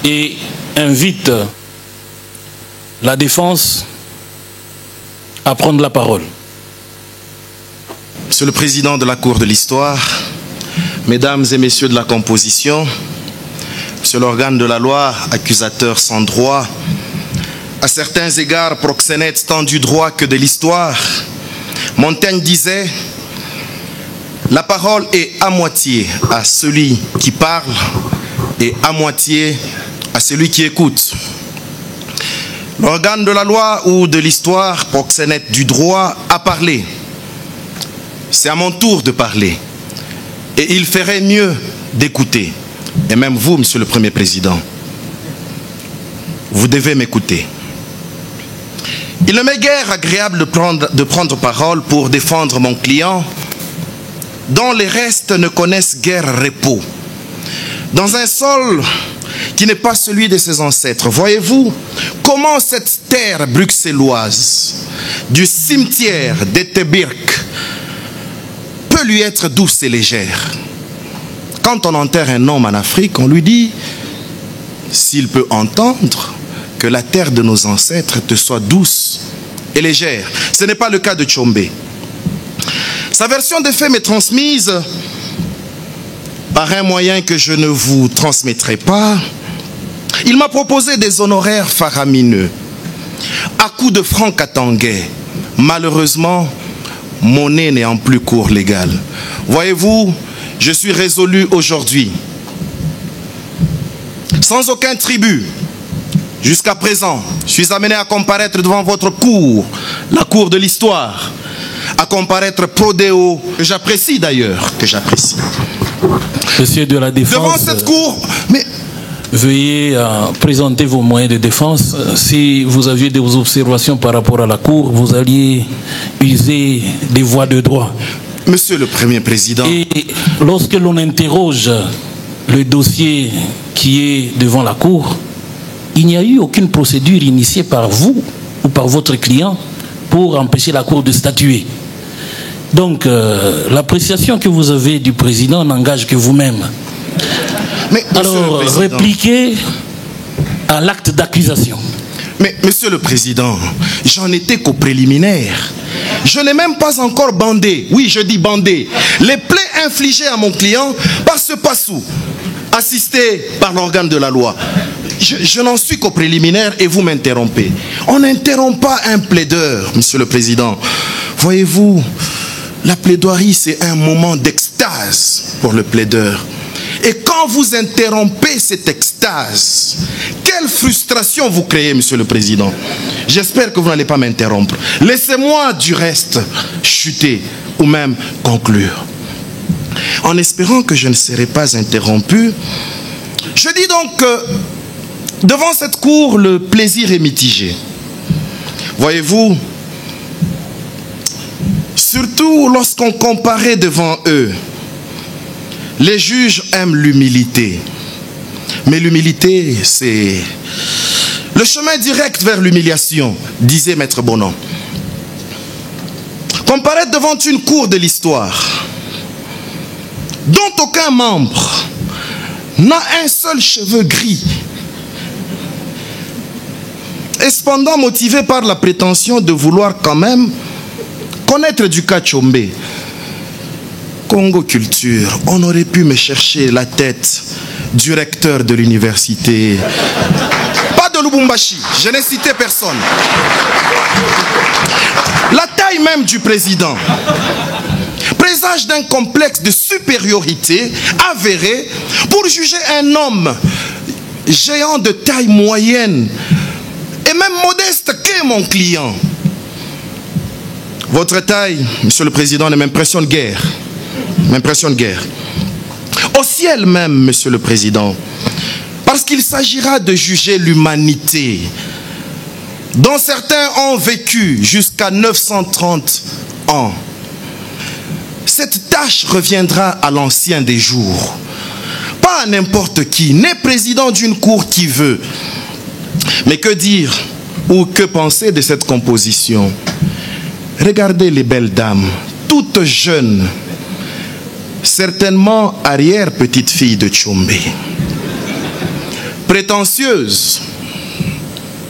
et invite la défense à prendre la parole. Monsieur le Président de la Cour de l'Histoire, Mesdames et Messieurs de la composition, Monsieur l'organe de la loi, accusateur sans droit, à certains égards proxénète tant du droit que de l'histoire, Montaigne disait « La parole est à moitié à celui qui parle et à moitié à celui qui écoute. » L'organe de la loi ou de l'histoire, proxénète du droit, a parlé. C'est à mon tour de parler. Et il ferait mieux d'écouter. Et même vous, Monsieur le Premier Président, vous devez m'écouter. Il ne m'est guère agréable de prendre parole pour défendre mon client, dont les restes ne connaissent guère repos. Dans un sol qui n'est pas celui de ses ancêtres. Voyez-vous comment cette terre bruxelloise du cimetière d'Etebirk peut lui être douce et légère. Quand on enterre un homme en Afrique, on lui dit s'il peut entendre que la terre de nos ancêtres te soit douce et légère. Ce n'est pas le cas de Tchombé. Sa version des faits m'est transmise par un moyen que je ne vous transmettrai pas. Il m'a proposé des honoraires faramineux, à coups de francs katangais. Malheureusement, mon nez n'est en plus cours légal. Voyez-vous, je suis résolu aujourd'hui, sans aucun tribut. Jusqu'à présent, je suis amené à comparaître devant votre cour, la cour de l'histoire, à comparaître prodéo, que j'apprécie d'ailleurs, que j'apprécie. Monsieur de la Défense, devant cette cour, mais veuillez présenter vos moyens de défense. Si vous aviez des observations par rapport à la cour, vous alliez user des voies de droit. Monsieur le Premier Président. Et lorsque l'on interroge le dossier qui est devant la cour, il n'y a eu aucune procédure initiée par vous ou par votre client pour empêcher la cour de statuer. Donc, l'appréciation que vous avez du président n'engage que vous-même. Mais, alors, répliquez à l'acte d'accusation. Mais, Monsieur le Président, j'en étais qu'au préliminaire. Je n'ai même pas encore bandé, oui, je dis bandé, les plaies infligées à mon client par ce passou, assisté par l'organe de la loi. Je n'en suis qu'au préliminaire et vous m'interrompez. On n'interrompt pas un plaideur, Monsieur le Président. Voyez-vous, la plaidoirie, c'est un moment d'extase pour le plaideur. Et quand vous interrompez cette extase, quelle frustration vous créez, Monsieur le Président. J'espère que vous n'allez pas m'interrompre. Laissez-moi du reste chuter ou même conclure. En espérant que je ne serai pas interrompu, je dis donc que devant cette cour, le plaisir est mitigé. Voyez-vous, surtout lorsqu'on comparait devant eux, les juges aiment l'humilité. Mais l'humilité, c'est le chemin direct vers l'humiliation, disait Maître Bonon. Comparaître devant une cour de l'histoire, dont aucun membre n'a un seul cheveu gris, et cependant motivé par la prétention de vouloir quand même connaître du cas Tchombé. Congo Culture, on aurait pu me chercher la tête du recteur de l'université. Pas de Lubumbashi, je n'ai cité personne. La taille même du président présage d'un complexe de supériorité avéré pour juger un homme géant de taille moyenne et même modeste qu'est mon client. Votre taille, Monsieur le Président, ne m'impressionne guère. M'impressionne guère. Au ciel même, Monsieur le Président, parce qu'il s'agira de juger l'humanité, dont certains ont vécu jusqu'à 930 ans. Cette tâche reviendra à l'ancien des jours. Pas à n'importe qui, n'est président d'une cour qui veut. Mais que dire ou que penser de cette composition? Regardez les belles dames, toutes jeunes, certainement arrière-petite-fille de Tchombé. prétentieuses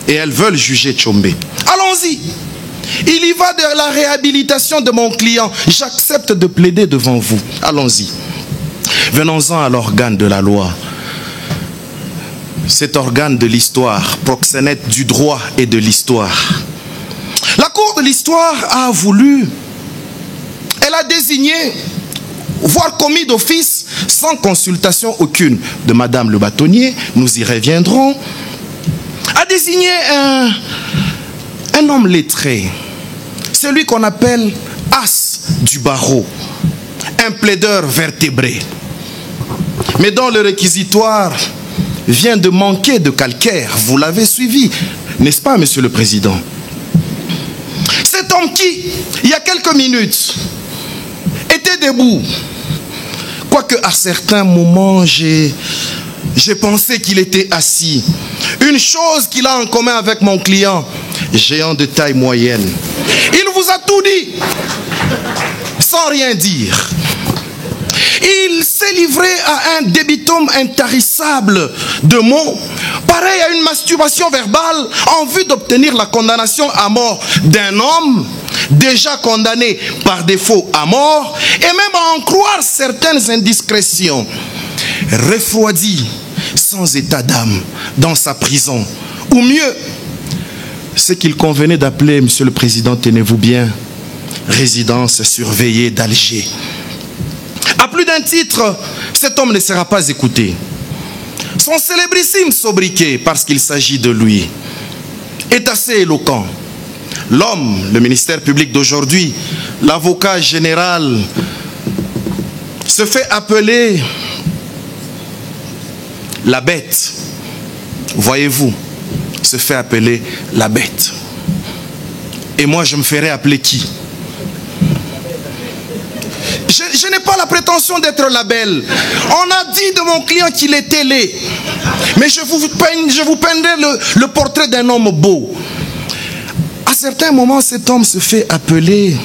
et elles veulent juger Tshombe. Allons-y. Il y va de la réhabilitation de mon client. J'accepte de plaider devant vous. Allons-y. Venons-en à l'organe de la loi. Cet organe de l'histoire, proxénète du droit et de l'histoire. La Cour de l'histoire a voulu, elle a désigné, voire commis d'office, sans consultation aucune de Madame le bâtonnier, nous y reviendrons, a désigné un homme lettré, celui qu'on appelle as du barreau, un plaideur vertébré, mais dont le réquisitoire vient de manquer de calcaire. Vous l'avez suivi, n'est-ce pas, Monsieur le Président? Cet homme qui, il y a quelques minutes, était debout, quoique à certains moments, j'ai pensé qu'il était assis. Une chose qu'il a en commun avec mon client, géant de taille moyenne. Il vous a tout dit, sans rien dire. Il s'est livré à un débitum intarissable de mots, pareil à une masturbation verbale, en vue d'obtenir la condamnation à mort d'un homme déjà condamné par défaut à mort, et même à en croire certaines indiscrétions. Refroidi, sans état d'âme, dans sa prison, ou mieux, ce qu'il convenait d'appeler, Monsieur le Président, tenez-vous bien, résidence surveillée d'Alger. À plus d'un titre, cet homme ne sera pas écouté. Son célébrissime sobriquet, parce qu'il s'agit de lui, est assez éloquent. L'homme, le ministère public d'aujourd'hui, l'avocat général, se fait appeler la bête. Voyez-vous, se fait appeler la bête. Et moi, je me ferais appeler qui? Je n'ai pas la prétention d'être la belle. On a dit de mon client qu'il était laid. Mais je vous peindrai le portrait d'un homme beau. À certains moments, cet homme se fait appeler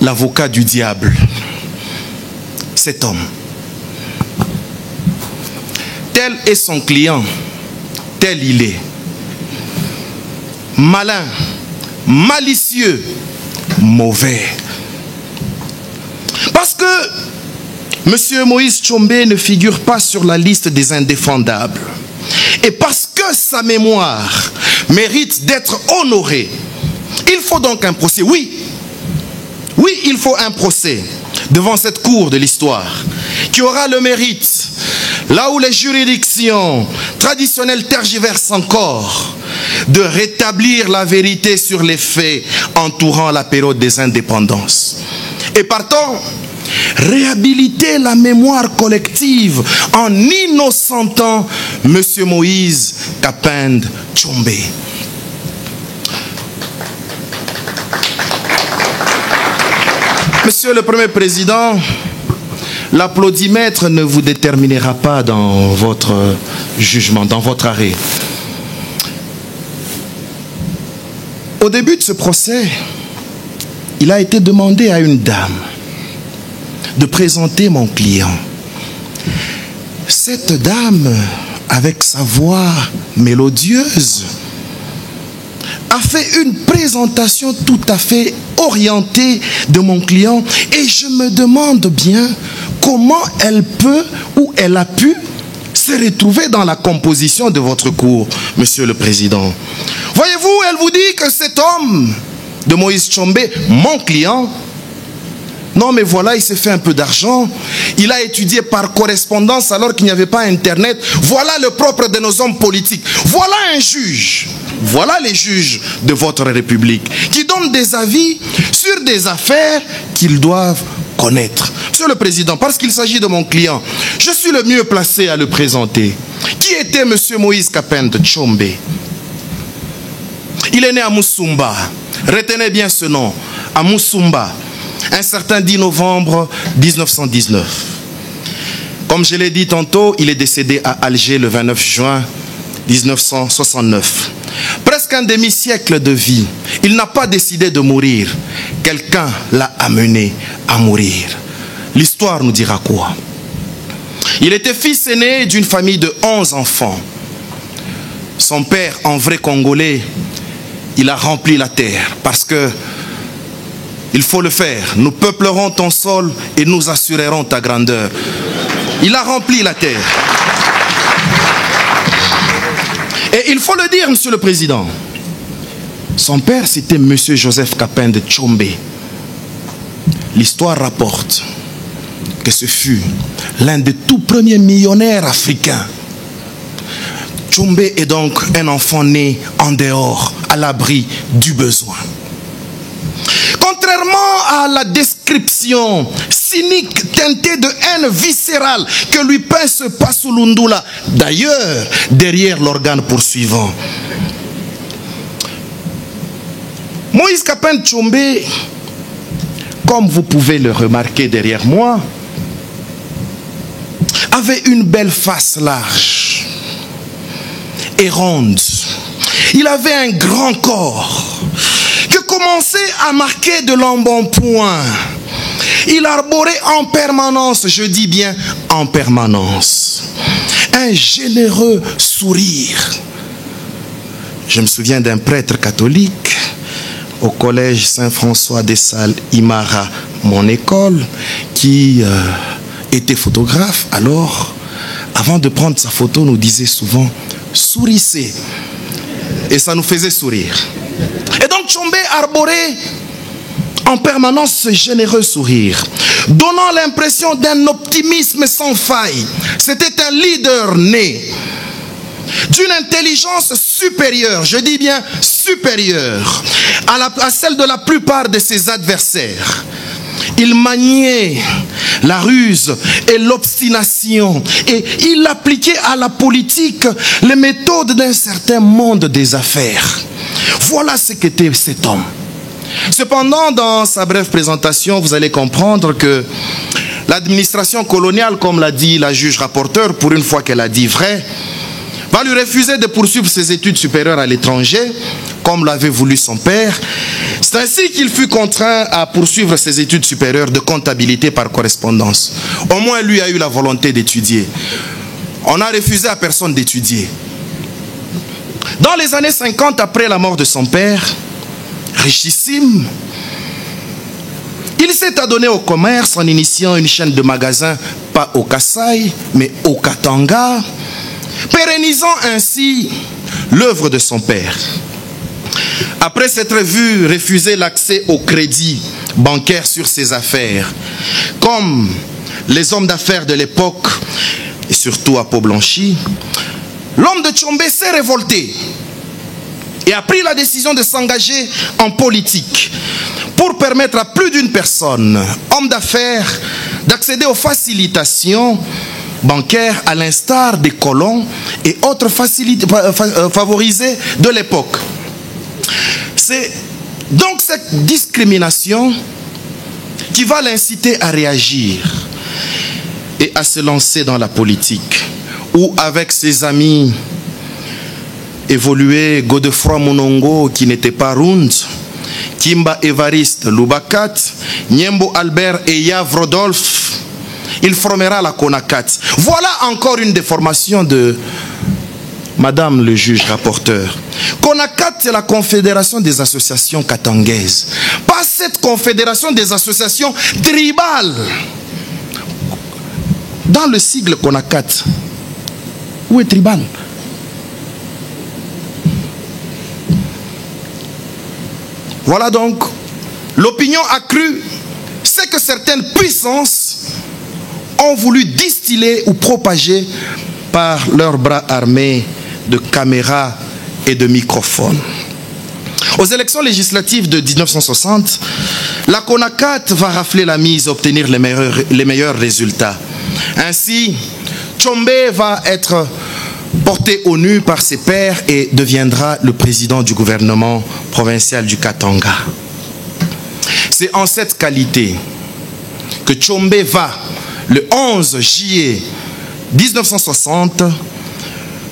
l'avocat du diable. Cet homme. Tel est son client. Tel il est. Malin, malicieux, mauvais. Parce que M. Moïse Tshombe ne figure pas sur la liste des indéfendables. Et parce que sa mémoire mérite d'être honorée, il faut donc un procès. Oui, il faut un procès devant cette cour de l'histoire qui aura le mérite, là où les juridictions traditionnelles tergiversent encore, de rétablir la vérité sur les faits entourant la période des indépendances. Et partant, réhabiliter la mémoire collective en innocentant M. Moïse Kapende Tshombe. Monsieur le Premier Président, l'applaudimètre ne vous déterminera pas dans votre jugement, dans votre arrêt. Au début de ce procès, il a été demandé à une dame de présenter mon client. Cette dame, avec sa voix mélodieuse, a fait une présentation tout à fait orientée de mon client et je me demande bien comment elle peut ou elle a pu se retrouver dans la composition de votre cour, Monsieur le Président. Voyez-vous, elle vous dit que cet homme de Moïse Tshombe, mon client, non mais voilà, il s'est fait un peu d'argent, il a étudié par correspondance alors qu'il n'y avait pas Internet, voilà le propre de nos hommes politiques, voilà un juge, voilà les juges de votre République, qui donnent des avis sur des affaires qu'ils doivent connaître. Monsieur le Président, parce qu'il s'agit de mon client, je suis le mieux placé à le présenter. Qui était M. Moïse Kapende Tshombe? Il est né à Musumba. Retenez bien ce nom, à Musumba, un certain 10 novembre 1919. Comme je l'ai dit tantôt, il est décédé à Alger le 29 juin 1969. Presque un demi-siècle de vie. Il n'a pas décidé de mourir. Quelqu'un l'a amené à mourir. L'histoire nous dira quoi? Il était fils aîné d'une famille de 11 enfants. Son père, en vrai Congolais, il a rempli la terre parce que il faut le faire. Nous peuplerons ton sol et nous assurerons ta grandeur. Il a rempli la terre. Et il faut le dire, Monsieur le Président, son père, c'était Monsieur Joseph Kapende Tshombe. L'histoire rapporte que ce fut l'un des tout premiers millionnaires africains. Tshombe est donc un enfant né en dehors, à l'abri du besoin. Contrairement à la description cynique teintée de haine viscérale que lui peint ce Passo Lundula, d'ailleurs derrière l'organe poursuivant, Moïse Kapende Tshombe, comme vous pouvez le remarquer derrière moi, avait une belle face large et ronde. Il avait un grand corps que commençait à marquer de l'embonpoint. Il arborait en permanence, je dis bien en permanence, un généreux sourire. Je me souviens d'un prêtre catholique au collège Saint-François des Salles, Imara, mon école, qui était photographe. Alors, avant de prendre sa photo, nous disait souvent « sourissez ». Et ça nous faisait sourire. Et donc Tshombe arborait en permanence ce généreux sourire, donnant l'impression d'un optimisme sans faille. C'était un leader né d'une intelligence supérieure, je dis bien supérieure, à celle de la plupart de ses adversaires. Il maniait la ruse et l'obstination et il appliquait à la politique les méthodes d'un certain monde des affaires. Voilà ce qu'était cet homme. Cependant, dans sa brève présentation, vous allez comprendre que l'administration coloniale, comme l'a dit la juge rapporteure, pour une fois qu'elle a dit vrai, va lui refuser de poursuivre ses études supérieures à l'étranger, comme l'avait voulu son père. C'est ainsi qu'il fut contraint à poursuivre ses études supérieures de comptabilité par correspondance. Au moins, lui a eu la volonté d'étudier. On n'a refusé à personne d'étudier. Dans les années 50, après la mort de son père, richissime, il s'est adonné au commerce en initiant une chaîne de magasins, pas au Kasaï, mais au Katanga, pérennisant ainsi l'œuvre de son père. Après s'être vu refuser l'accès au crédit bancaire sur ses affaires, comme les hommes d'affaires de l'époque, et surtout à Pau-Blanchi, l'homme de Tshombe s'est révolté et a pris la décision de s'engager en politique pour permettre à plus d'une personne, homme d'affaires, d'accéder aux facilitations bancaires à l'instar des colons et autres favorisés de l'époque. C'est donc cette discrimination qui va l'inciter à réagir et à se lancer dans la politique, où avec ses amis évoluait Godefroy Monongo qui n'était pas Rund, Kimba Évariste Loubakat, Niembo Albert et Yav Rodolphe, il formera la CONACAT. Voilà encore une déformation de Madame le juge rapporteur. CONACAT, c'est la Confédération des associations katangaises. Pas cette Confédération des associations tribales. Dans le sigle CONACAT, où est tribal? Voilà donc, l'opinion accrue, c'est que certaines puissances ont voulu distiller ou propager par leurs bras armés de caméras et de microphones. Aux élections législatives de 1960, la CONACAT va rafler la mise, obtenir les meilleurs résultats. Ainsi, Tshombe va être porté au nu par ses pairs et deviendra le président du gouvernement provincial du Katanga. C'est en cette qualité que Tshombe va, le 11 juillet 1960,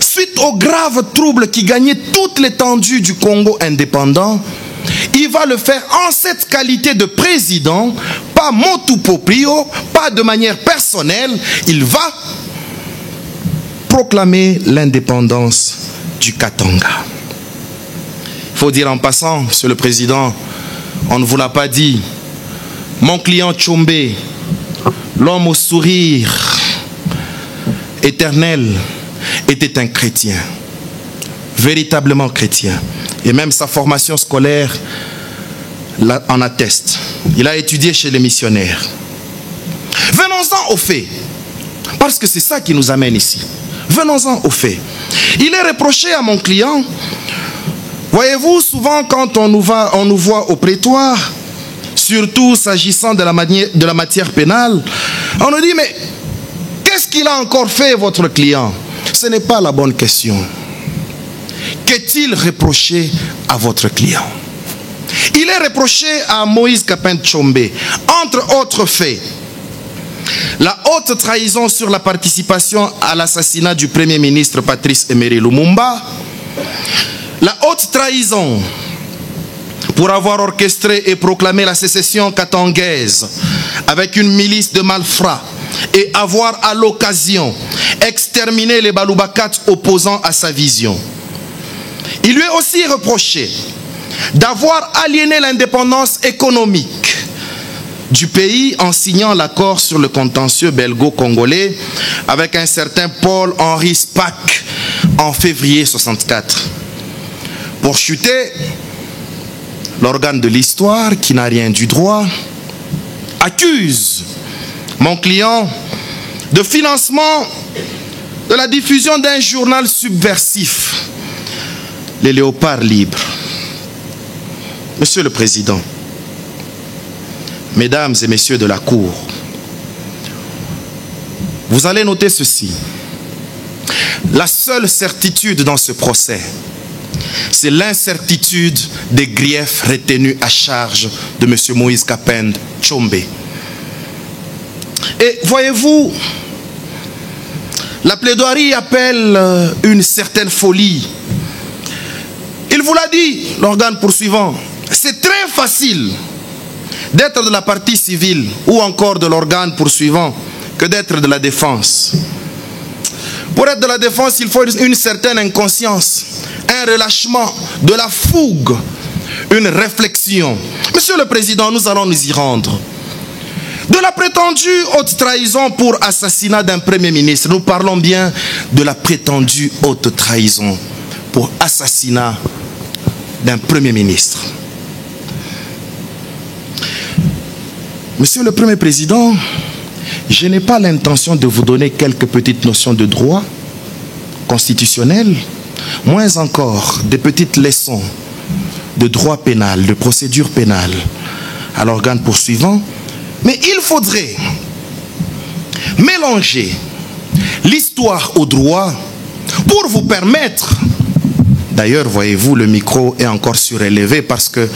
suite aux graves troubles qui gagnaient toute l'étendue du Congo indépendant, il va le faire en cette qualité de président, pas motu proprio, pas de manière personnelle. Il va proclamer l'indépendance du Katanga. Il faut dire en passant, Monsieur le Président, on ne vous l'a pas dit, mon client Tshombe, l'homme au sourire éternel, était un chrétien, véritablement chrétien. Et même sa formation scolaire en atteste. Il a étudié chez les missionnaires. Venons-en aux faits, parce que c'est ça qui nous amène ici. Venons-en aux faits. Il est reproché à mon client, voyez-vous, souvent quand on nous voit au prétoire, surtout s'agissant de la matière pénale, on nous dit, mais qu'est-ce qu'il a encore fait, votre client? Ce n'est pas la bonne question. Qu'est-il reproché à votre client? Il est reproché à Moïse Kapende Tshombe, entre autres faits, la haute trahison sur la participation à l'assassinat du Premier ministre Patrice Emery Lumumba, la haute trahison pour avoir orchestré et proclamé la sécession katangaise avec une milice de malfrats et avoir à l'occasion exterminé les Balubakats opposants à sa vision. Il lui est aussi reproché d'avoir aliéné l'indépendance économique du pays en signant l'accord sur le contentieux belgo-congolais avec un certain Paul-Henri Spaak en février 1964. Pour chuter, l'organe de l'histoire, qui n'a rien du droit, accuse mon client de financement de la diffusion d'un journal subversif, les Léopards libres. Monsieur le Président, Mesdames et Messieurs de la Cour, vous allez noter ceci. La seule certitude dans ce procès, c'est l'incertitude des griefs retenus à charge de M. Moïse Kapende Tshombe. Et voyez-vous, la plaidoirie appelle une certaine folie. Il vous l'a dit, l'organe poursuivant, c'est très facile d'être de la partie civile ou encore de l'organe poursuivant que d'être de la défense. Pour être de la défense, il faut une certaine inconscience, un relâchement, de la fougue, une réflexion. Monsieur le Président, nous allons nous y rendre. De la prétendue haute trahison pour assassinat d'un Premier ministre, nous parlons bien de la prétendue haute trahison pour assassinat d'un Premier ministre. Monsieur le Premier Président, je n'ai pas l'intention de vous donner quelques petites notions de droit constitutionnel, moins encore des petites leçons de droit pénal, de procédure pénale à l'organe poursuivant, mais il faudrait mélanger l'histoire au droit pour vous permettre. D'ailleurs, voyez-vous, le micro est encore surélevé parce que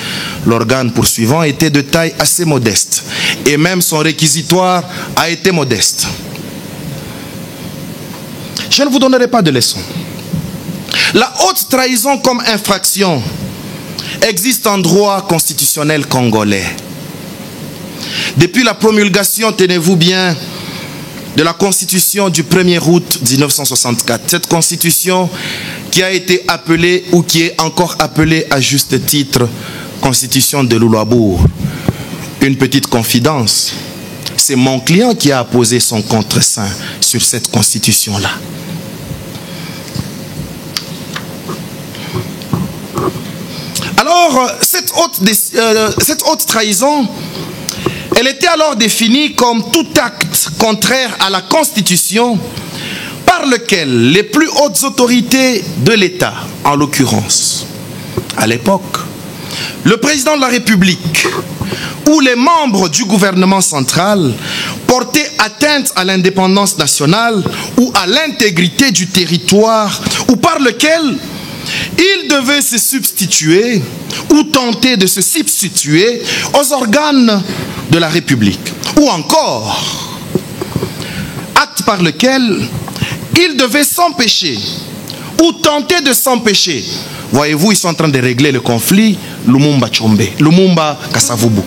l'organe poursuivant était de taille assez modeste. Et même son réquisitoire a été modeste. Je ne vous donnerai pas de leçon. La haute trahison comme infraction existe en droit constitutionnel congolais. Depuis la promulgation, tenez-vous bien, de la constitution du 1er août 1964. Cette constitution qui a été appelée ou qui est encore appelée à juste titre constitution de Lulabour. Une petite confidence, c'est mon client qui a apposé son contre-seing sur cette constitution-là. Alors, cette haute trahison, elle était alors définie comme tout acte contraire à la Constitution par lequel les plus hautes autorités de l'État, en l'occurrence, à l'époque, le président de la République ou les membres du gouvernement central portaient atteinte à l'indépendance nationale ou à l'intégrité du territoire ou par lequel ils devaient se substituer ou tenter de se substituer aux organes de la République. Ou encore, acte par lequel ils devaient s'empêcher ou tenter de s'empêcher. Voyez-vous, ils sont en train de régler le conflit Lumumba Tshombe, Lumumba Kasavubu.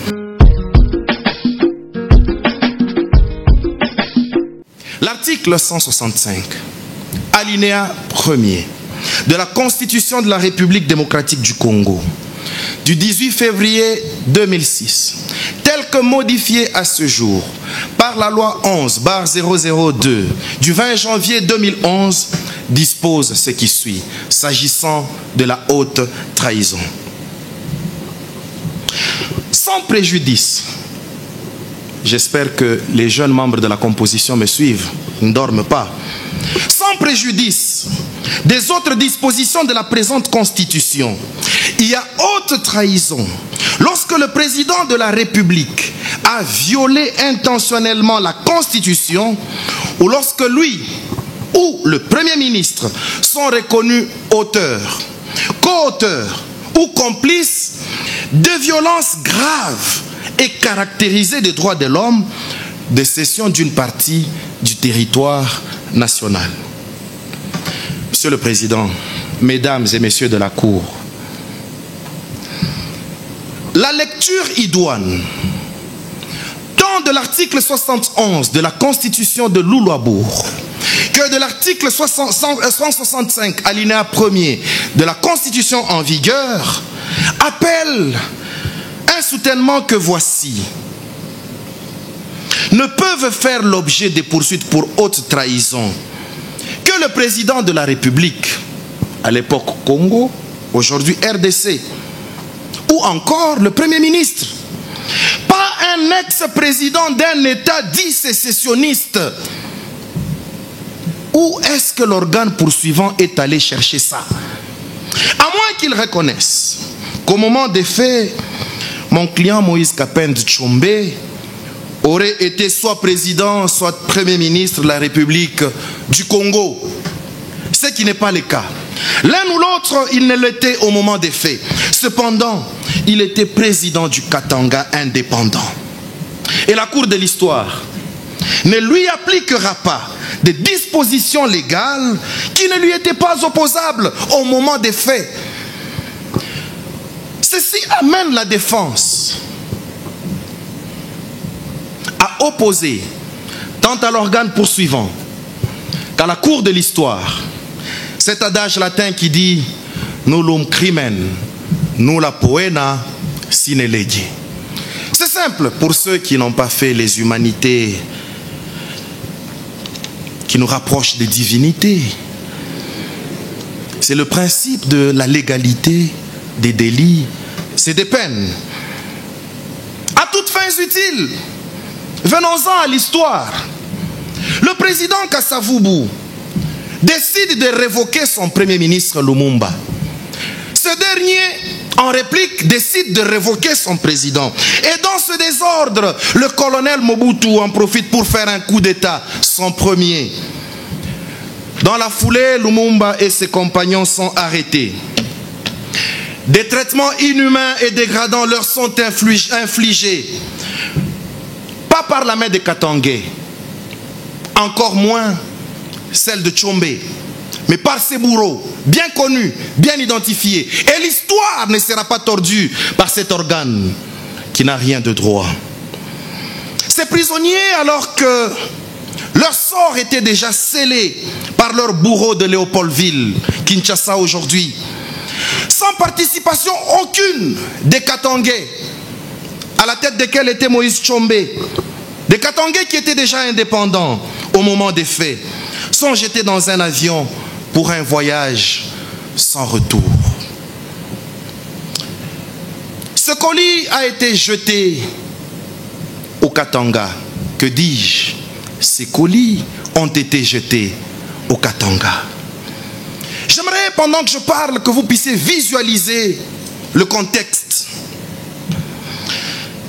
L'article 165 alinéa 1er de la Constitution de la République démocratique du Congo du 18 février 2006, tel que modifié à ce jour par la loi 11/002 du 20 janvier 2011, dispose ce qui suit, s'agissant de la haute trahison. Sans préjudice, j'espère que les jeunes membres de la composition me suivent, ne dorment pas. Sans préjudice des autres dispositions de la présente Constitution, il y a haute trahison lorsque le président de la République a violé intentionnellement la Constitution ou lorsque lui ou le Premier ministre sont reconnus auteurs, co-auteurs ou complices de violences graves et caractérisées des droits de l'homme, de cession d'une partie du territoire national. Monsieur le Président, Mesdames et Messieurs de la Cour, la lecture idoine tant de l'article 71 de la Constitution de Loulo-Abour que de l'article 165 alinéa 1er de la Constitution en vigueur appelle un soutènement que voici ne peuvent faire l'objet des poursuites pour haute trahison que le président de la République, à l'époque Congo, aujourd'hui RDC, ou encore le Premier ministre, pas un ex-président d'un État dit sécessionniste. Où est-ce que l'organe poursuivant est allé chercher ça? À moins qu'il reconnaisse qu'au moment des faits, mon client Moïse Kapende Tshombe aurait été soit président, soit Premier ministre de la République du Congo. Ce qui n'est pas le cas. L'un ou l'autre, il ne l'était au moment des faits. Cependant, il était président du Katanga indépendant. Et la Cour de l'histoire ne lui appliquera pas des dispositions légales qui ne lui étaient pas opposables au moment des faits. Ceci amène la défense à opposer tant à l'organe poursuivant qu'à la Cour de l'histoire cet adage latin qui dit nullum crimen nulla poena sine lege. C'est simple pour ceux qui n'ont pas fait les humanités qui nous rapprochent des divinités. C'est le principe de la légalité des délits, c'est des peines. À toutes fins utiles, venons-en à l'histoire. Le président Kasavubu décide de révoquer son premier ministre Lumumba. Ce dernier, en réplique, décide de révoquer son président. Et dans ce désordre, le colonel Mobutu en profite pour faire un coup d'État, son premier. Dans la foulée, Lumumba et ses compagnons sont arrêtés. Des traitements inhumains et dégradants leur sont infligés. Pas par la main des Katangais, encore moins celle de Tshombe, mais par ses bourreaux, bien connus, bien identifiés. Et l'histoire ne sera pas tordue par cet organe qui n'a rien de droit. Ces prisonniers, alors que leur sort était déjà scellé par leurs bourreaux de Léopoldville, Kinshasa aujourd'hui, sans participation aucune des Katangais, à la tête desquels était Moïse Tshombe, des Katangais qui étaient déjà indépendants au moment des faits, sont jetés dans un avion pour un voyage sans retour. Ce colis a été jeté au Katanga. Que dis-je? Ces colis ont été jetés au Katanga. J'aimerais, pendant que je parle, que vous puissiez visualiser le contexte.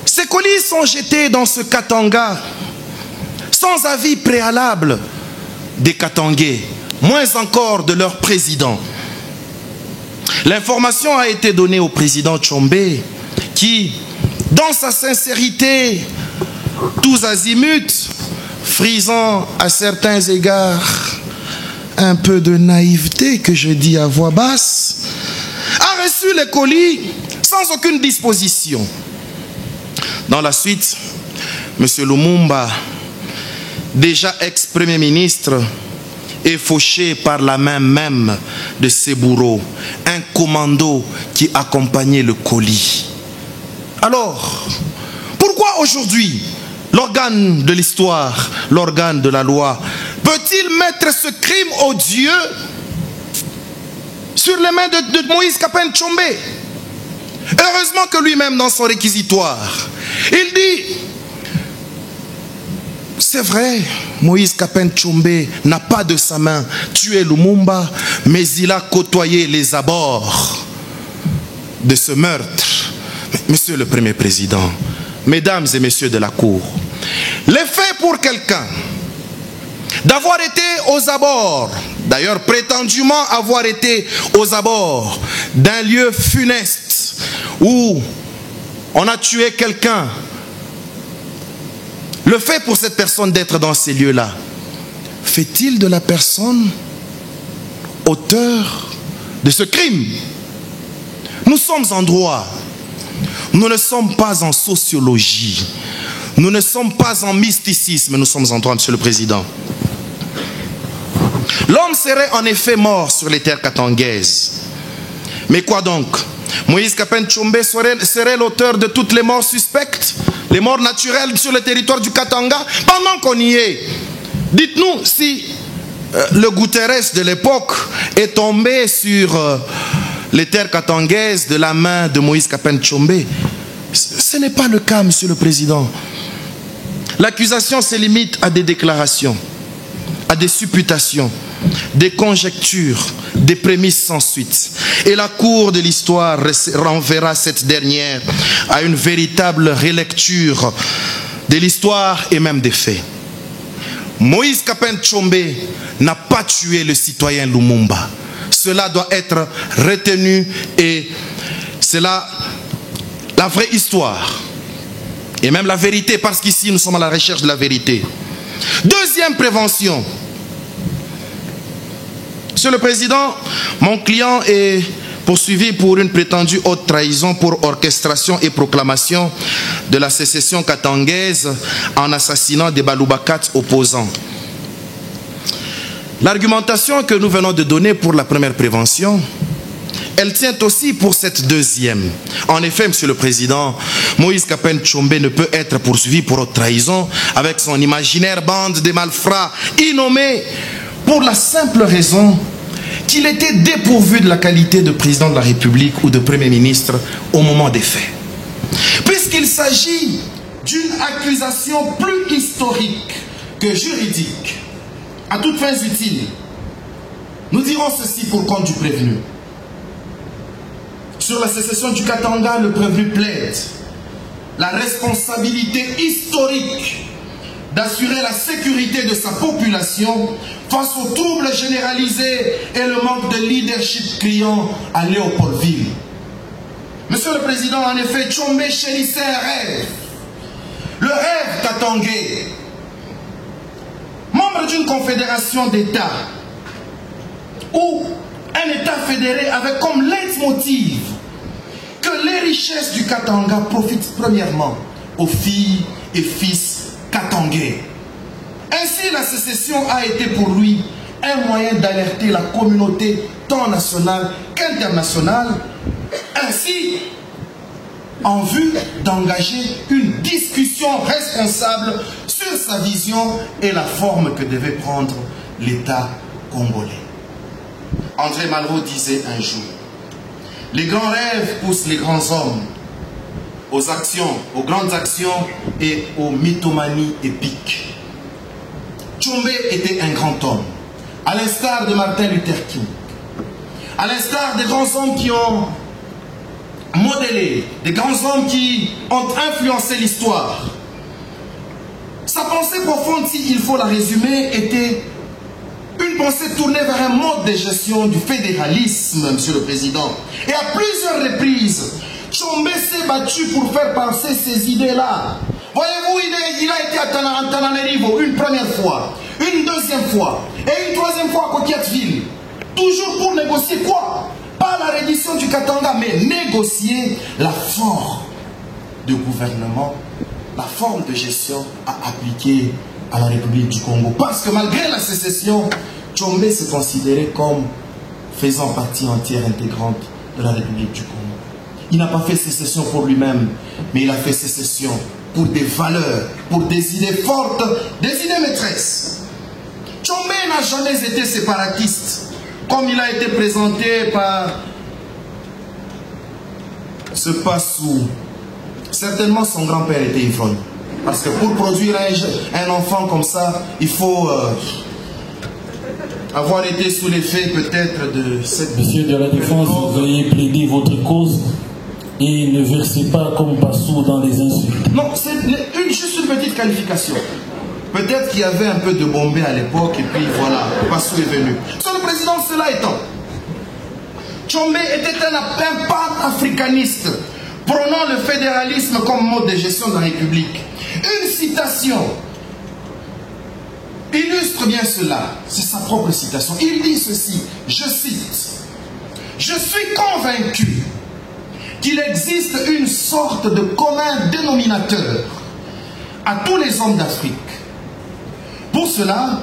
Ces colis sont jetés dans ce Katanga sans avis préalable des Katangais, moins encore de leur président. L'information a été donnée au président Tshombe qui, dans sa sincérité, tous azimuts, frisant à certains égards un peu de naïveté que je dis à voix basse, a reçu les colis sans aucune disposition. Dans la suite, M. Lumumba, déjà ex-premier ministre et fauché par la main même de ses bourreaux, un commando qui accompagnait le colis. Alors, pourquoi aujourd'hui l'organe de l'histoire, l'organe de la loi, peut-il mettre ce crime odieux sur les mains de Moïse Kapen Tshombe? Heureusement que lui-même, dans son réquisitoire, il dit, c'est vrai, Moïse Kapen Tshombe n'a pas de sa main tué Lumumba, mais il a côtoyé les abords de ce meurtre. Monsieur le Premier Président, Mesdames et Messieurs de la Cour, l'effet pour quelqu'un d'avoir été aux abords, d'ailleurs prétendument avoir été aux abords d'un lieu funeste où on a tué quelqu'un, le fait pour cette personne d'être dans ces lieux-là, fait-il de la personne auteur de ce crime? Nous sommes en droit. Nous ne sommes pas en sociologie. Nous ne sommes pas en mysticisme. Nous sommes en droit, Monsieur le Président. L'homme serait en effet mort sur les terres katangaises. Mais quoi donc? Moïse Kapen Tshombe serait l'auteur de toutes les morts suspectes, les morts naturelles sur le territoire du Katanga, pendant qu'on y est. Dites-nous si le Guterres de l'époque est tombé sur les terres katangaises de la main de Moïse Kapen Tshombe. Ce n'est pas le cas, Monsieur le Président. L'accusation se limite à des déclarations, à des supputations, des conjectures, des prémices sans suite. Et la Cour de l'histoire renverra cette dernière à une véritable relecture de l'histoire et même des faits. Moïse Kapen Tshombe n'a pas tué le citoyen Lumumba. Cela doit être retenu et c'est là la vraie histoire et même la vérité, parce qu'ici nous sommes à la recherche de la vérité. Deuxième prévention. Monsieur le Président, mon client est poursuivi pour une prétendue haute trahison pour orchestration et proclamation de la sécession katangaise en assassinant des Balubakat opposants. L'argumentation que nous venons de donner pour la première prévention, elle tient aussi pour cette deuxième. En effet, Monsieur le Président, Moïse Kapen Tshombe ne peut être poursuivi pour haute trahison avec son imaginaire bande de malfrats innommés pour la simple raison qu'il était dépourvu de la qualité de président de la République ou de Premier ministre au moment des faits. Puisqu'il s'agit d'une accusation plus historique que juridique, à toutes fins utiles, nous dirons ceci pour compte du prévenu. Sur la sécession du Katanga, le prévenu plaide la responsabilité historique d'assurer la sécurité de sa population face aux troubles généralisés et le manque de leadership criant à Léopoldville. Monsieur le Président, en effet, Tshombe chérissait un rêve, le rêve katangais. Membre d'une confédération d'États ou un État fédéré avec comme leitmotiv que les richesses du Katanga profitent premièrement aux filles et fils katangais. Ainsi, la sécession a été pour lui un moyen d'alerter la communauté tant nationale qu'internationale, ainsi en vue d'engager une discussion responsable sur sa vision et la forme que devait prendre l'État congolais. André Malraux disait un jour: les grands rêves poussent les grands hommes aux actions, aux grandes actions et aux mythomanies épiques. Tshombe était un grand homme, à l'instar de Martin Luther King, à l'instar des grands hommes qui ont modélé, des grands hommes qui ont influencé l'histoire. Sa pensée profonde, s'il faut la résumer, était une pensée tournée vers un mode de gestion du fédéralisme, Monsieur le Président. Et à plusieurs reprises, Tshombe s'est battu pour faire passer ces idées-là. Voyez-vous, il a été à Tananarivo une première fois, une deuxième fois, et une troisième fois à Kokiatville. Toujours pour négocier quoi? Pas la reddition du Katanga, mais négocier la forme de gouvernement, la forme de gestion à appliquer à la République du Congo. Parce que malgré la sécession, Tshombe se considérait comme faisant partie entière intégrante de la République du Congo. Il n'a pas fait sécession pour lui-même, mais il a fait sécession pour des valeurs, pour des idées fortes, des idées maîtresses. Tshombe n'a jamais été séparatiste, comme il a été présenté par ce Passou. Certainement son grand-père était ivrogne. Parce que pour produire un enfant comme ça, il faut avoir été sous l'effet peut-être de cette... Monsieur de la Défense, veuillez plaider votre cause et ne versez pas comme Passou dans les insultes. Non, c'est juste une petite qualification. Peut-être qu'il y avait un peu de Bombay à l'époque et puis voilà, Passou est venu. Monsieur le Président, cela étant, Tshombe était un pan-africaniste, prônant le fédéralisme comme mode de gestion de la République. Une citation illustre bien cela. C'est sa propre citation. Il dit ceci, je cite, « Je suis convaincu qu'il existe une sorte de commun dénominateur à tous les hommes d'Afrique. Pour cela,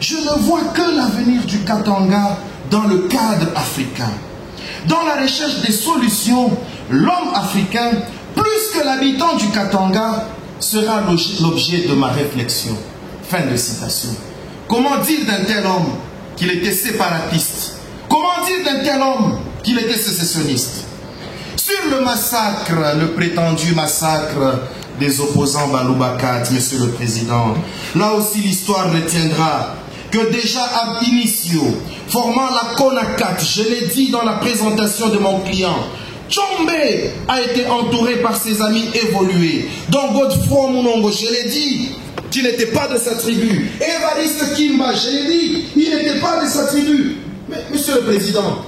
je ne vois que l'avenir du Katanga dans le cadre africain. Dans la recherche des solutions, l'homme africain, plus que l'habitant du Katanga, sera l'objet de ma réflexion. » Fin de citation. Comment dire d'un tel homme qu'il était séparatiste? Comment dire d'un tel homme qu'il était sécessionniste? Sur le massacre, le prétendu massacre des opposants Baloubakat, Monsieur le Président, là aussi l'histoire retiendra que déjà ab initio, formant la CONACAT, je l'ai dit dans la présentation de mon client, Tshombe a été entouré par ses amis évolués, dont Godefroy Mounongo, je l'ai dit, qui n'était pas de sa tribu. Évariste Kimba, je l'ai dit, il n'était pas de sa tribu. Mais, Monsieur le Président,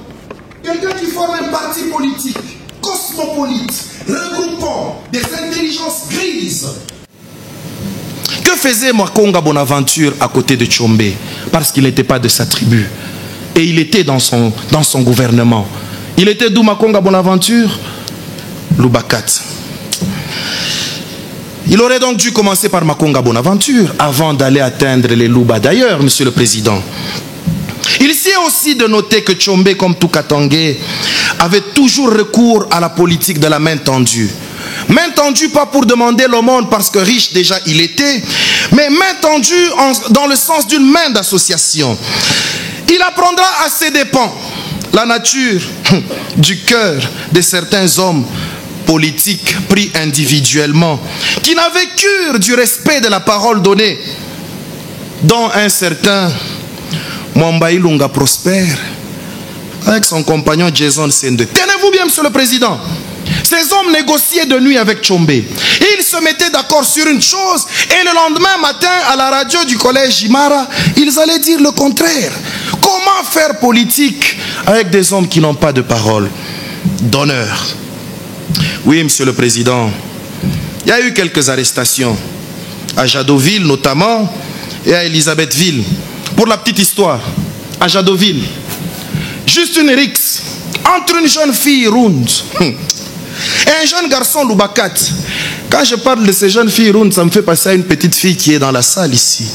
quelqu'un qui forme un parti politique, cosmopolite, regroupant des intelligences grises. Que faisait Makonga Bonaventure à côté de Tshombe? Parce qu'il n'était pas de sa tribu. Et il était dans son gouvernement. Il était d'où Makonga Bonaventure? Loubakat. Il aurait donc dû commencer par Makonga Bonaventure avant d'aller atteindre les Louba. D'ailleurs, Monsieur le Président, il sied aussi de noter que Tshombe, comme tout Katangais, avait toujours recours à la politique de la main tendue. Main tendue pas pour demander l'aumône parce que riche déjà il était, mais main tendue dans le sens d'une main d'association. Il apprendra à ses dépens la nature du cœur de certains hommes politiques pris individuellement, qui n'avaient cure du respect de la parole donnée, dont un certain Mwamba Ilunga Prosper, avec son compagnon Jason Sende. Tenez-vous bien, Monsieur le Président. Ces hommes négociaient de nuit avec Tshombe. Ils se mettaient d'accord sur une chose et le lendemain matin, à la radio du collège Jimara, ils allaient dire le contraire. Comment faire politique avec des hommes qui n'ont pas de parole d'honneur? Oui, Monsieur le Président, il y a eu quelques arrestations à Jadoville notamment et à Elisabethville. Pour la petite histoire, à Jadoville, juste une rixe entre une jeune fille ronde et un jeune garçon Loubakat. Quand je parle de ces jeunes filles rondes, ça me fait passer à une petite fille qui est dans la salle ici,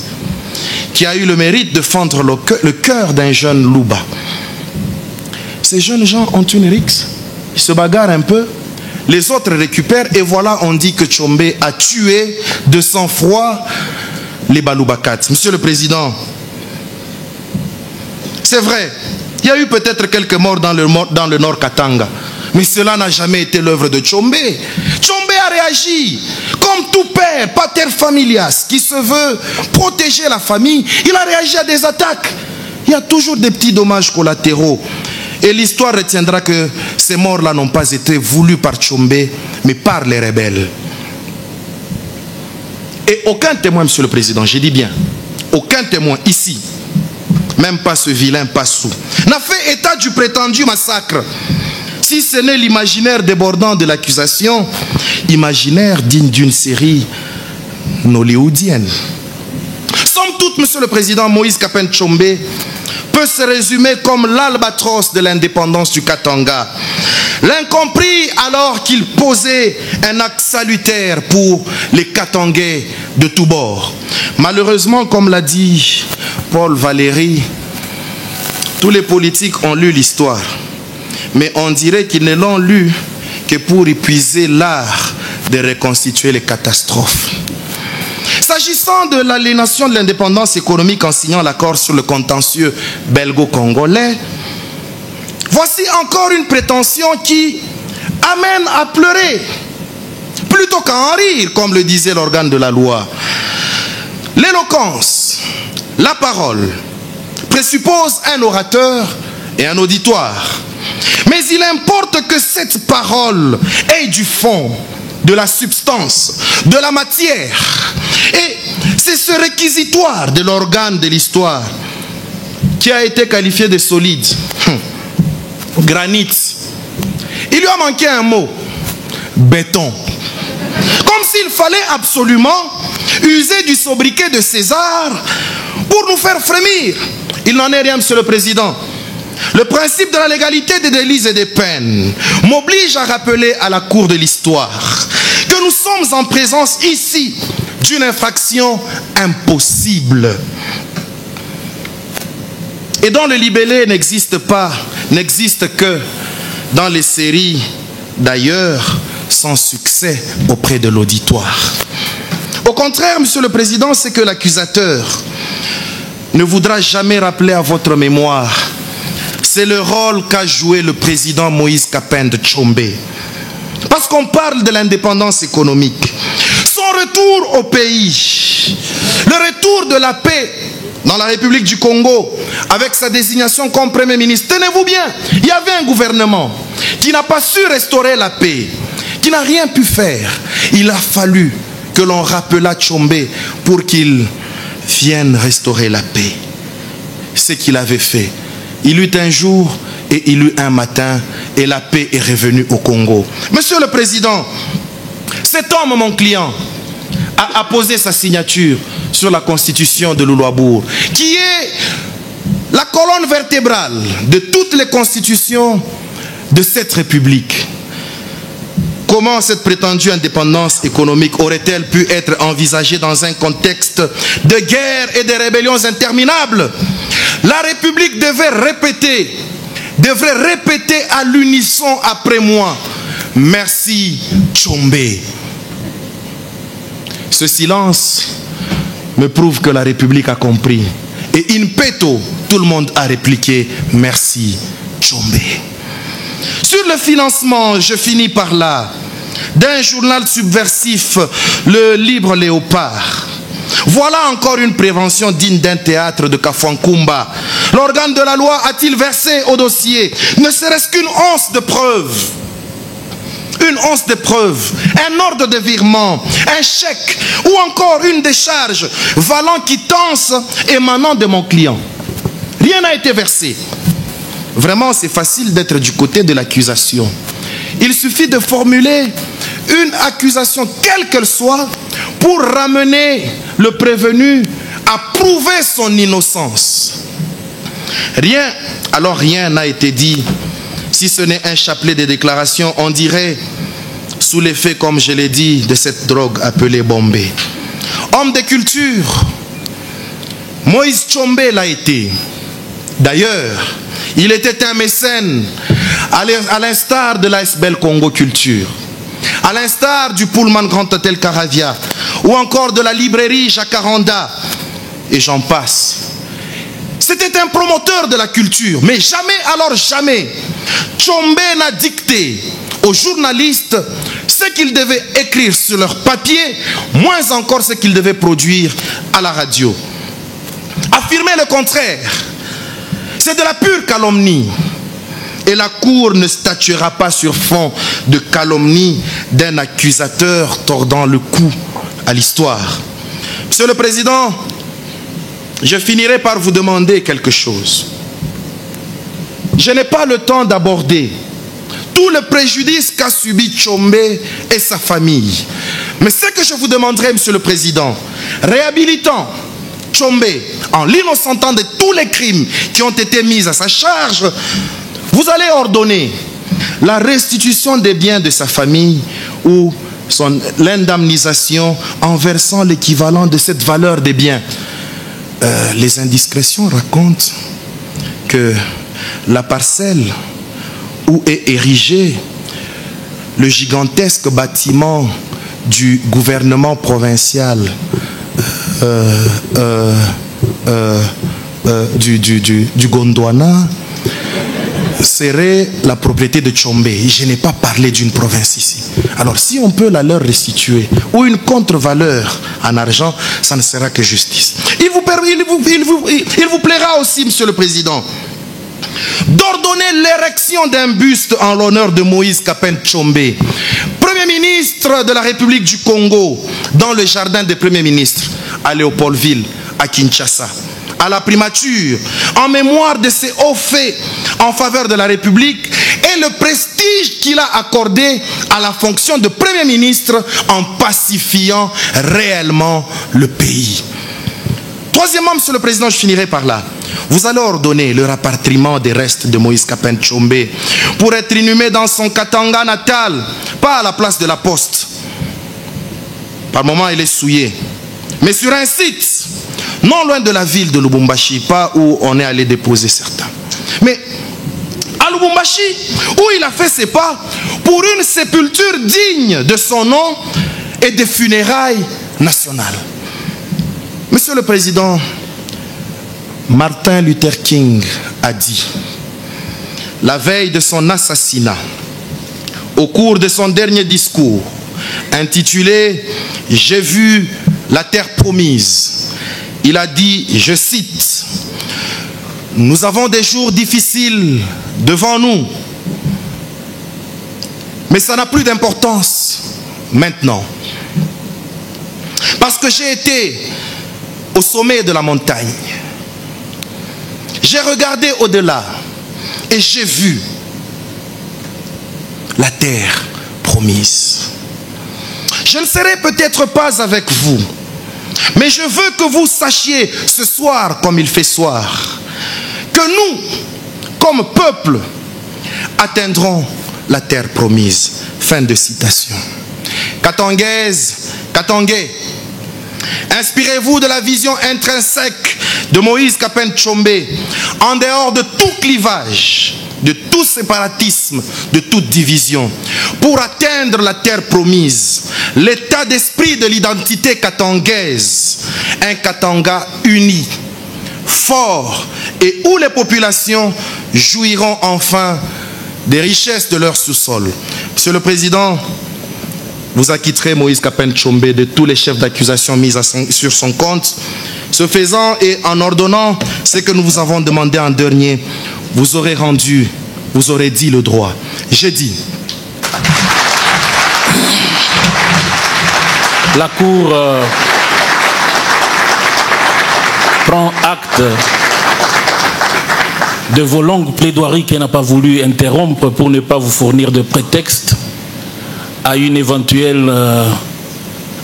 qui a eu le mérite de fendre le cœur d'un jeune Louba. Ces jeunes gens ont une rixe, ils se bagarrent un peu, les autres récupèrent et voilà, on dit que Tshombe a tué de sang-froid les Baloubakat. Monsieur le Président, c'est vrai, il y a eu peut-être quelques morts dans le Nord Katanga, mais cela n'a jamais été l'œuvre de Tshombe. Tshombe a réagi comme tout père, pater familias, qui se veut protéger la famille. Il a réagi à des attaques. Il y a toujours des petits dommages collatéraux. Et l'histoire retiendra que ces morts-là n'ont pas été voulues par Tshombe, mais par les rebelles. Et aucun témoin, Monsieur le Président, j'ai dit bien, aucun témoin ici, même pas ce vilain Passou, n'a fait état du prétendu massacre. Si ce n'est l'imaginaire débordant de l'accusation, imaginaire digne d'une série hollywoodienne. Somme toute, Monsieur le Président, Moïse Kapen Tshombe peut se résumer comme l'albatros de l'indépendance du Katanga. L'incompris alors qu'il posait un acte salutaire pour les Katangais de tous bords. Malheureusement, comme l'a dit Paul Valéry, Tous les politiques ont lu l'histoire, mais on dirait qu'ils ne l'ont lu que pour épuiser l'art de reconstituer les catastrophes. S'agissant de l'aliénation de l'indépendance économique en signant l'accord sur le contentieux belgo-congolais, voici encore une prétention qui amène à pleurer plutôt qu'à en rire, comme le disait l'organe de la loi. L'éloquence, la parole, présuppose un orateur et un auditoire. Mais il importe que cette parole ait du fond, de la substance, de la matière. Et c'est ce réquisitoire de l'organe de l'histoire qui a été qualifié de solide. Granit. Il lui a manqué un mot. Béton. Comme s'il fallait absolument user du sobriquet de César pour nous faire frémir. Il n'en est rien, Monsieur le Président. Le principe de la légalité des délits et des peines m'oblige à rappeler à la cour de l'histoire que nous sommes en présence ici d'une infraction impossible et dont le libellé n'existe que dans les séries d'ailleurs sans succès auprès de l'auditoire. Au contraire, Monsieur le Président, c'est que l'accusateur ne voudra jamais rappeler à votre mémoire. C'est le rôle qu'a joué le président Moïse Kapende Tshombe. Parce qu'on parle de l'indépendance économique. Son retour au pays, le retour de la paix dans la République du Congo, avec sa désignation comme Premier ministre. Tenez-vous bien, il y avait un gouvernement qui n'a pas su restaurer la paix, qui n'a rien pu faire. Il a fallu que l'on rappelât Tshombe pour qu'il vienne restaurer la paix. Ce qu'il avait fait. Il eut un jour et il eut un matin et la paix est revenue au Congo. Monsieur le Président, cet homme, mon client, a apposé sa signature sur la constitution de Louloabour, qui est la colonne vertébrale de toutes les constitutions de cette République. Comment cette prétendue indépendance économique aurait-elle pu être envisagée dans un contexte de guerre et de rébellions interminables? La République devrait répéter à l'unisson après moi. Merci, Tshombe. Ce silence me prouve que la République a compris. Et in petto, tout le monde a répliqué merci, Tshombe. Sur le financement, je finis par là, d'un journal subversif, le Libre Léopard. Voilà encore une prévention digne d'un théâtre de Kafankumba. L'organe de la loi a-t-il versé au dossier ne serait-ce qu'une once de preuve? Une once de preuve, un ordre de virement, un chèque ou encore une décharge valant quittance émanant de mon client. Rien n'a été versé. Vraiment, c'est facile d'être du côté de l'accusation. Il suffit de formuler une accusation, quelle qu'elle soit, pour ramener le prévenu à prouver son innocence. Rien n'a été dit, si ce n'est un chapelet de déclarations, on dirait, sous l'effet, comme je l'ai dit, de cette drogue appelée Bombay. Homme de culture, Moïse Tshombe l'a été. D'ailleurs, il était un mécène, à l'instar de l'ASBEL Congo Culture, à l'instar du Pullman Grand Hôtel Caravia, ou encore de la librairie Jacaranda, et j'en passe. C'était un promoteur de la culture, mais jamais, Tshombe n'a dicté aux journalistes ce qu'ils devaient écrire sur leur papier, moins encore ce qu'ils devaient produire à la radio. Affirmer le contraire, c'est de la pure calomnie. Et la Cour ne statuera pas sur fond de calomnie d'un accusateur tordant le cou à l'histoire. Monsieur le Président, je finirai par vous demander quelque chose. Je n'ai pas le temps d'aborder tout le préjudice qu'a subi Tshombe et sa famille. Mais ce que je vous demanderai, Monsieur le Président, réhabilitant Tshombe en l'innocentant de tous les crimes qui ont été mis à sa charge, vous allez ordonner la restitution des biens de sa famille ou l'indemnisation en versant l'équivalent de cette valeur des biens. Les indiscrétions racontent que la parcelle où est érigé le gigantesque bâtiment du gouvernement provincial du Gondwana serait la propriété de Tchombe. Je n'ai pas parlé d'une province ici. Alors si on peut la leur restituer ou une contre-valeur en argent, ça ne sera que justice. Il vous plaira aussi, Monsieur le Président, d'ordonner l'érection d'un buste en l'honneur de Moïse Kapen Tchombe, Premier ministre de la République du Congo, dans le jardin des premiers ministres à Léopoldville, à Kinshasa, à la primature, en mémoire de ses hauts faits en faveur de la République et le prestige qu'il a accordé à la fonction de Premier ministre en pacifiant réellement le pays. Troisièmement, Monsieur le Président, je finirai par là. Vous allez ordonner le rapatriement des restes de Moïse Kapen Tchombe pour être inhumé dans son Katanga natal, pas à la place de la Poste. Par moments, il est souillé. Mais sur un site, non loin de la ville de Lubumbashi, pas où on est allé déposer certains. Mais à Lubumbashi, où il a fait ses pas pour une sépulture digne de son nom et des funérailles nationales. Monsieur le Président, Martin Luther King a dit, la veille de son assassinat, au cours de son dernier discours, intitulé « J'ai vu la terre promise », il a dit, je cite, « Nous avons des jours difficiles devant nous, mais ça n'a plus d'importance maintenant. Parce que j'ai été au sommet de la montagne. J'ai regardé au-delà et j'ai vu la terre promise. Je ne serai peut-être pas avec vous, mais je veux que vous sachiez ce soir, comme il fait soir, que nous, comme peuple, atteindrons la terre promise. » Fin de citation. Katangaise, Katangais, inspirez-vous de la vision intrinsèque de Moïse Kapen Tchombe, en dehors de tout clivage, de tout séparatisme, de toute division, pour atteindre la terre promise, l'état d'esprit de l'identité katangaise, un Katanga uni, fort, et où les populations jouiront enfin des richesses de leur sous-sol. Monsieur le Président, vous acquitterez Moïse Kapen Tchombe de tous les chefs d'accusation mis sur son compte. Ce faisant et en ordonnant ce que nous vous avons demandé en dernier, vous aurez rendu, vous aurez dit le droit. J'ai dit. La Cour prend acte de vos longues plaidoiries qu'elle n'a pas voulu interrompre pour ne pas vous fournir de prétexte à une éventuelle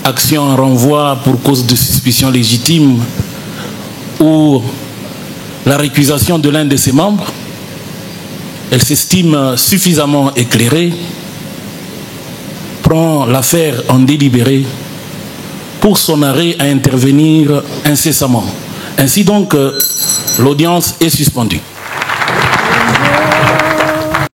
action en renvoi pour cause de suspicion légitime ou la récusation de l'un de ses membres. Elle s'estime suffisamment éclairée, prend l'affaire en délibéré pour son arrêt à intervenir incessamment. Ainsi donc, l'audience est suspendue.